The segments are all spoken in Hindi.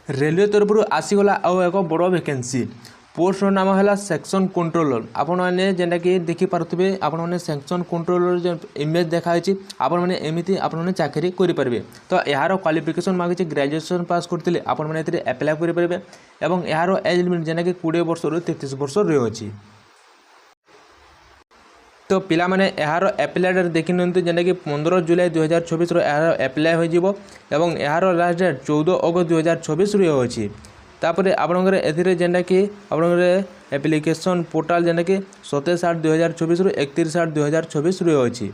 रेलवे तरफ आसीगला आउ एक बड़ वैकेंसी पोस्ट नाम है सेक्शन कंट्रोलर। आपण मैंने जेनटा कि देखिपे आपण मैंने सेक्शन कंट्रोलर जो इमेज देखाई आपण मैंने एमती आपण मैंने चाकरी करेंगे। तो यार क्वालिफिकेशन मांगी ग्रेजुएशन पास करते आपण मैंने एप्लाय करेंगे और यार एज लिमिट जेनटा कि 20 वर्ष 33 वर्ष रही। तो पिला माने यार एप्लाय डेट देखि नियंतु जेनटा कि 15 जुलाई 2024 यार एप्लाय हो जिवो एवं यार लास्ट डेट 14 अगस्त 2024 रही अछि। तापर आपनकर एथिरे जेनटा कि आपनकर एप्लिकेशन पोर्टाल जेनटा कि 27/8/2024 रु 31/8/2024 रही अछि।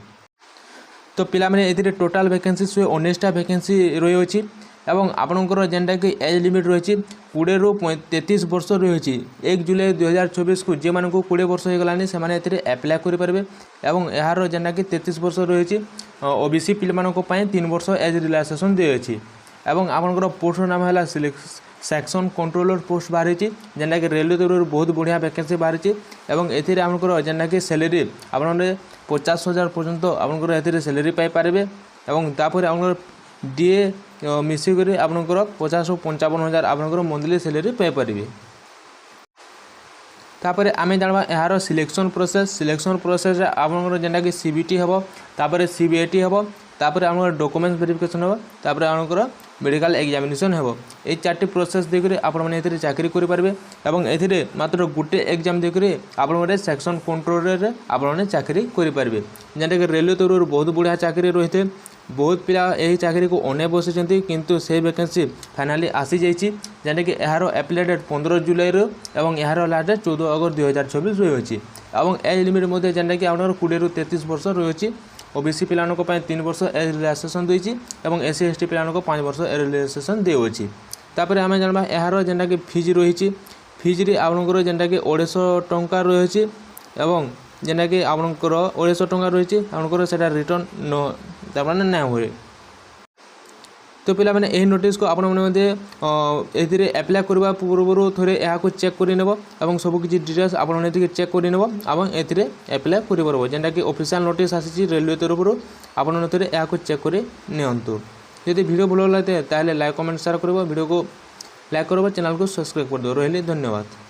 तो पिला माने एथिरे टोटाल वैकेंसी 19टा वैकेंसी रही अछि एवं आपनकर जेनटा कि एज लिमिट रही 20 रु 33 वर्ष रही। 1 जुलाई 2024 को जे मानक 20 वर्ष हो गलानी से माने एथिरे एप्लाय करि परबे एवं यार जेनटा कि 33 वर्ष रही ओबीसी पिल मानक पय 3 वर्ष एज रिलैक्सेशन दे अछि। एवं आपनकर पोस्ट नाम है सेक्शन कंट्रोलर पोस्ट बाहरी जेनटा कि रेलवे तरफ बहुत बढ़िया वैकेंसी बाहरी एवं एथिरे आपनकर जेनटा कि सैलरी आपन 50,000 पर्यंत आपनकर एथिरे सैलरी पाई पारबे एवं तापर आपनकर डीए मिसिक आपनकर 50 ରୁ 55,000 आपनकर मंथली सैलरी पाई पारबे। तापर आमे जानबा यार सिलेक्शन प्रोसेस आपनकर जेनटा कि सीबीटी हेबो तापर सीबीएटी हेबो तापर आपनकर डॉक्यूमेंट्स वेरिफिकेशन हेबो तापर आपनकर मेडिकल एग्जामिनेशन हेबो। ए चारटी प्रोसेस देखरे आपण माने एथिरे चाकरी करि पारबे एवं एथिरे मात्र गुटे एग्जाम देखरे आपण माने सेक्शन कंट्रोलर रे आपण माने चाकरी करि पारबे। जेनटा कि रेलवे तरफ बहुत बढ़िया चाकरी रहिते बहुत पिला यही चाकरी को अने बसिचंती किंतु से वैकेंसी फाइनाली आसी जाइछि। जेनटा कि यार एप्लाय डेट 15 जुलाई रो एवं यार लास्ट डेट 14 अगस्त 2024 रही अछि एवं एज लिमिट मध्ये जेनटा कि आपनकर 20 ରୁ 33 वर्ष रही अछि। ओबीसी पिलानको पय 3 वर्ष एज रिलैक्सेशन देछि एवं एससी एसटी पिलानको 5 वर्ष एज रिलैक्सेशन देउछि। तापर आमे जानबा यार जेनटा कि फीज रहिछि फीज रे आपनकर जेनटा कि 150 टंका रहिछि एवं जेनटा कि आपनकर 150 टंका रहिछि आपनकर सेटा रिटर्न न तापने ना होए। तो पिला माने एही नोटिस को आपण माने एथिरे एप्लाय करबा पूर्व थोरे या को चेक करि नेबो एवं सब किछि डिटेल्स आपण माने चेक करि नेबो एवं एथिरे एप्लाय करि परबो। जेनटा कि ऑफिशियल नोटिस आसीछि रेलवे तरफ रो आपण माने थोरे या को चेक करि नियंतु। यदि वीडियो भलो लागते ताले लाइक कमेंट शेयर करबो वीडियो को लाइक करबो चैनल को सब्सक्राइब कर दो। रहली धन्यवाद।